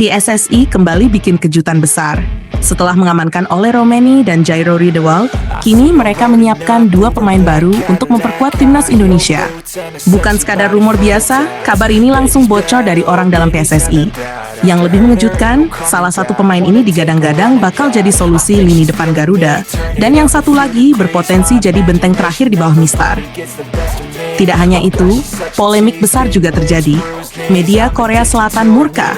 PSSI kembali bikin kejutan besar. Setelah mengamankan Ole Romeni dan Jairo Riedewald, kini mereka menyiapkan 2 pemain baru untuk memperkuat timnas Indonesia. Bukan sekadar rumor biasa, kabar ini langsung bocor dari orang dalam PSSI. Yang lebih mengejutkan, salah satu pemain ini digadang-gadang bakal jadi solusi lini depan Garuda, dan yang satu lagi berpotensi jadi benteng terakhir di bawah Mistar. Tidak hanya itu, polemik besar juga terjadi. Media Korea Selatan murka.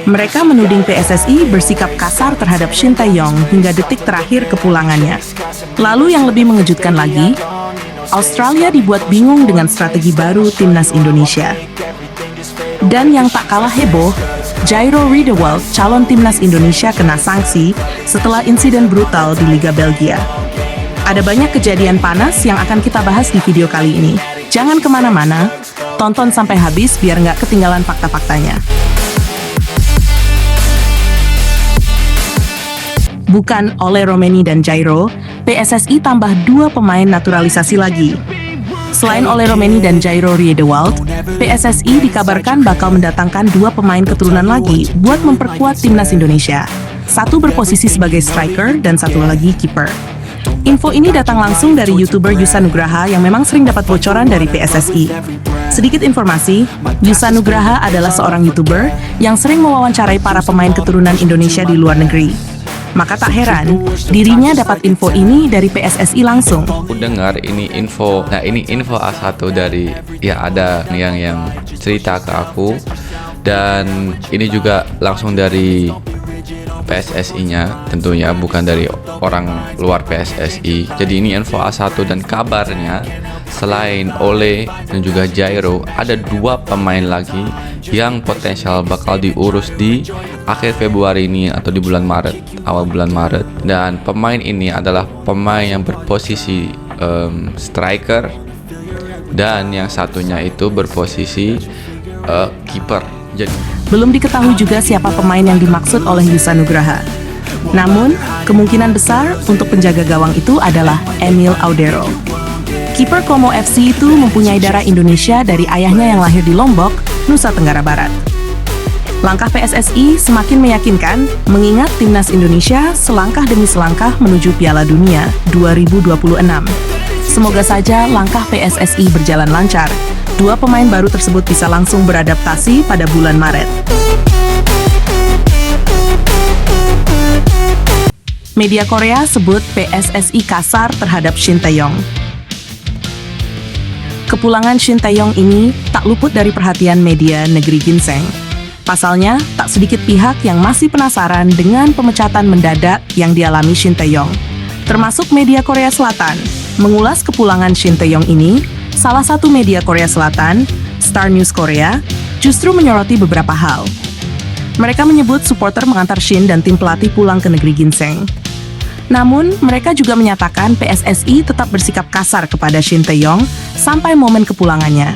Mereka menuding PSSI bersikap kasar terhadap Shin Tae-yong hingga detik terakhir kepulangannya. Lalu yang lebih mengejutkan lagi, Australia dibuat bingung dengan strategi baru timnas Indonesia. Dan yang tak kalah heboh, Jairo Riedewald, calon timnas Indonesia, kena sanksi setelah insiden brutal di Liga Belgia. Ada banyak kejadian panas yang akan kita bahas di video kali ini. Jangan kemana-mana, tonton sampai habis biar nggak ketinggalan fakta-faktanya. Bukan Ole Romeni dan Jairo, PSSI tambah 2 pemain naturalisasi lagi. Selain Ole Romeni dan Jairo Riedewald, PSSI dikabarkan bakal mendatangkan 2 pemain keturunan lagi buat memperkuat timnas Indonesia. Satu berposisi sebagai striker dan satu lagi kiper. Info ini datang langsung dari YouTuber Yusa Nugraha yang memang sering dapat bocoran dari PSSI. Sedikit informasi, Yusa Nugraha adalah seorang YouTuber yang sering mewawancarai para pemain keturunan Indonesia di luar negeri. Maka tak heran, dirinya dapat info ini dari PSSI langsung. Aku dengar ini info, ini info A1 dari, ada yang cerita ke aku. Dan ini juga langsung dari PSSI-nya, tentunya bukan dari orang luar PSSI. Jadi ini info A1 dan kabarnya selain Ole dan juga Jairo, ada 2 pemain lagi yang potensial bakal diurus di akhir Februari ini atau di bulan Maret, awal bulan Maret. Dan pemain ini adalah pemain yang berposisi striker dan yang satunya itu berposisi kiper. Belum diketahui juga siapa pemain yang dimaksud oleh Yusa Nugraha. Namun, kemungkinan besar untuk penjaga gawang itu adalah Emil Audero. Kiper Como FC itu mempunyai darah Indonesia dari ayahnya yang lahir di Lombok, Nusa Tenggara Barat. Langkah PSSI semakin meyakinkan, mengingat timnas Indonesia selangkah demi selangkah menuju Piala Dunia 2026. Semoga saja langkah PSSI berjalan lancar. 2 pemain baru tersebut bisa langsung beradaptasi pada bulan Maret. Media Korea sebut PSSI kasar terhadap Shin Tae-yong. Kepulangan Shin Tae-yong ini tak luput dari perhatian media negeri ginseng. Pasalnya, tak sedikit pihak yang masih penasaran dengan pemecatan mendadak yang dialami Shin Tae-yong. Termasuk media Korea Selatan. Mengulas kepulangan Shin Tae-yong ini, salah satu media Korea Selatan, Star News Korea, justru menyoroti beberapa hal. Mereka menyebut supporter mengantar Shin dan tim pelatih pulang ke negeri ginseng. Namun, mereka juga menyatakan PSSI tetap bersikap kasar kepada Shin Tae-yong sampai momen kepulangannya.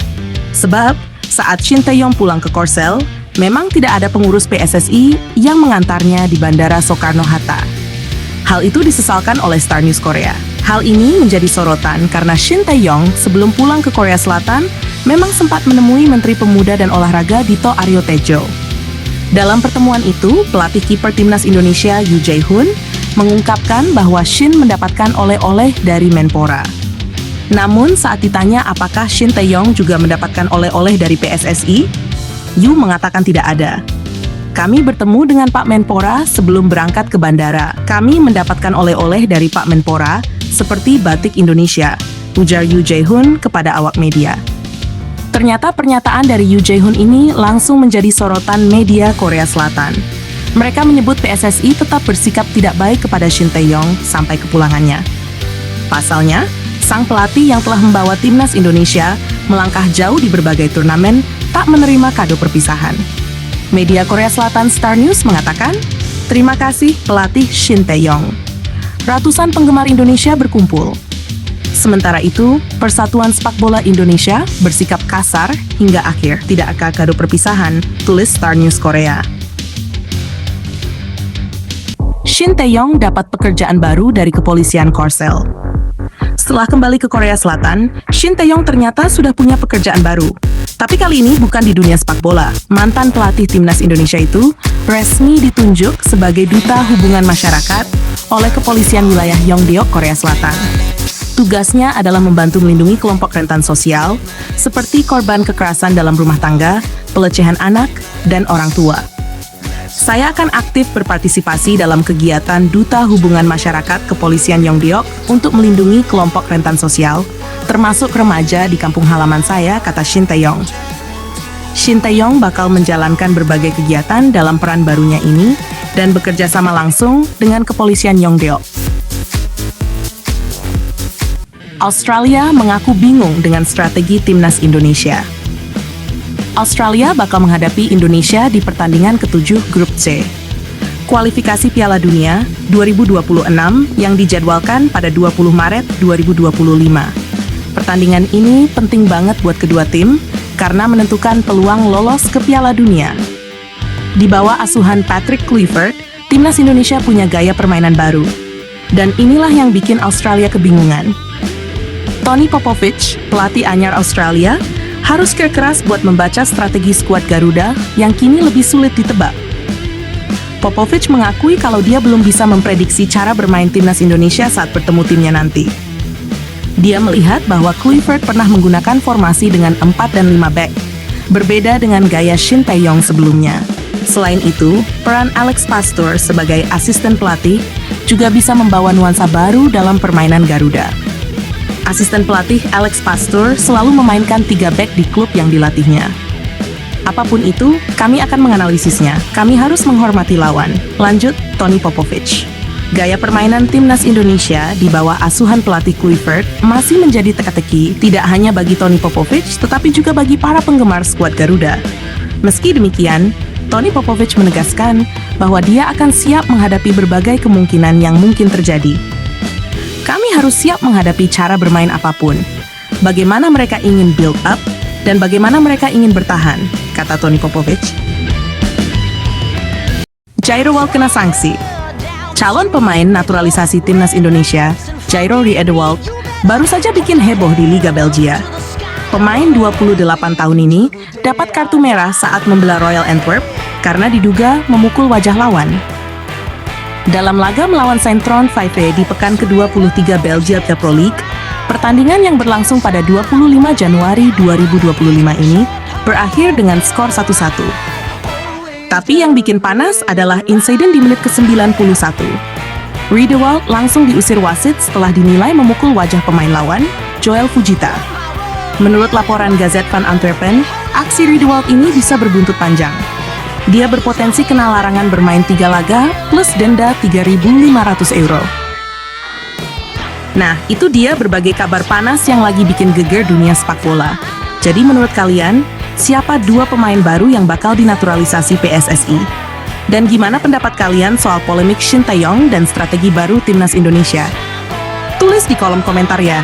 Sebab, saat Shin Tae-yong pulang ke Korsel, memang tidak ada pengurus PSSI yang mengantarnya di Bandara Soekarno-Hatta. Hal itu disesalkan oleh Star News Korea. Hal ini menjadi sorotan karena Shin Tae-yong sebelum pulang ke Korea Selatan memang sempat menemui Menteri Pemuda dan Olahraga Dito Aryo Tejo. Dalam pertemuan itu, pelatih kiper timnas Indonesia Yoo Jae-hoon mengungkapkan bahwa Shin mendapatkan oleh-oleh dari Menpora. Namun saat ditanya apakah Shin Tae-yong juga mendapatkan oleh-oleh dari PSSI, Yoo mengatakan tidak ada. Kami bertemu dengan Pak Menpora sebelum berangkat ke bandara. Kami mendapatkan oleh-oleh dari Pak Menpora seperti batik Indonesia, ujar Yoo Jae-hoon kepada awak media. Ternyata pernyataan dari Yoo Jae-hoon ini langsung menjadi sorotan media Korea Selatan. Mereka menyebut PSSI tetap bersikap tidak baik kepada Shin Tae-yong sampai kepulangannya. Pasalnya, sang pelatih yang telah membawa timnas Indonesia melangkah jauh di berbagai turnamen tak menerima kado perpisahan. Media Korea Selatan Star News mengatakan, "Terima kasih pelatih Shin Tae-yong." Ratusan penggemar Indonesia berkumpul. Sementara itu, Persatuan Sepak Bola Indonesia bersikap kasar hingga akhir tidak ada kado perpisahan, tulis Star News Korea. Shin Tae-yong dapat pekerjaan baru dari kepolisian Korsel. Setelah kembali ke Korea Selatan, Shin Tae-yong ternyata sudah punya pekerjaan baru. Tapi kali ini bukan di dunia sepak bola. Mantan pelatih timnas Indonesia itu resmi ditunjuk sebagai Duta Hubungan Masyarakat oleh Kepolisian Wilayah Yongdeok, Korea Selatan. Tugasnya adalah membantu melindungi kelompok rentan sosial, seperti korban kekerasan dalam rumah tangga, pelecehan anak, dan orang tua. Saya akan aktif berpartisipasi dalam kegiatan Duta Hubungan Masyarakat Kepolisian Yongdeok untuk melindungi kelompok rentan sosial, termasuk remaja di kampung halaman saya, kata Shin Tae-yong. Shin Tae-yong bakal menjalankan berbagai kegiatan dalam peran barunya ini dan bekerja sama langsung dengan Kepolisian Yongdeok. Australia mengaku bingung dengan strategi timnas Indonesia. Australia bakal menghadapi Indonesia di pertandingan ke-7 Grup C. Kualifikasi Piala Dunia 2026 yang dijadwalkan pada 20 Maret 2025. Pertandingan ini penting banget buat kedua tim karena menentukan peluang lolos ke Piala Dunia. Di bawah asuhan Patrick Kluivert, timnas Indonesia punya gaya permainan baru. Dan inilah yang bikin Australia kebingungan. Tony Popovich, pelatih anyar Australia, harus keras buat membaca strategi skuad Garuda yang kini lebih sulit ditebak. Popovich mengakui kalau dia belum bisa memprediksi cara bermain timnas Indonesia saat bertemu timnya nanti. Dia melihat bahwa Kluivert pernah menggunakan formasi dengan 4 dan 5 back, berbeda dengan gaya Shin Tae-yong sebelumnya. Selain itu, peran Alex Pastor sebagai asisten pelatih juga bisa membawa nuansa baru dalam permainan Garuda. Asisten pelatih Alex Pastor selalu memainkan 3 back di klub yang dilatihnya. Apapun itu, kami akan menganalisisnya. Kami harus menghormati lawan. Lanjut, Tony Popovich. Gaya permainan timnas Indonesia di bawah asuhan pelatih Kluivert masih menjadi teka-teki tidak hanya bagi Tony Popovich, tetapi juga bagi para penggemar skuad Garuda. Meski demikian, Tony Popovich menegaskan bahwa dia akan siap menghadapi berbagai kemungkinan yang mungkin terjadi. Kami harus siap menghadapi cara bermain apapun. Bagaimana mereka ingin build up, dan bagaimana mereka ingin bertahan, kata Tony Popovich. Jairo Wald kena sanksi. Calon pemain naturalisasi timnas Indonesia, Jairo Riedewald, baru saja bikin heboh di Liga Belgia. Pemain 28 tahun ini dapat kartu merah saat membela Royal Antwerp karena diduga memukul wajah lawan. Dalam laga melawan Saint-Tron 5 di pekan ke-23 Belgia Pro League, pertandingan yang berlangsung pada 25 Januari 2025 ini berakhir dengan skor 1-1. Tapi yang bikin panas adalah insiden di menit ke-91. Riedewald langsung diusir wasit setelah dinilai memukul wajah pemain lawan, Joel Fujita. Menurut laporan Gazette van Antwerpen, aksi Riedewald ini bisa berbuntut panjang. Dia berpotensi kena larangan bermain 3 laga plus denda 3.500 euro. Nah, itu dia berbagai kabar panas yang lagi bikin geger dunia sepak bola. Jadi menurut kalian, siapa 2 pemain baru yang bakal dinaturalisasi PSSI? Dan gimana pendapat kalian soal polemik Shin Tae-yong dan strategi baru timnas Indonesia? Tulis di kolom komentar ya.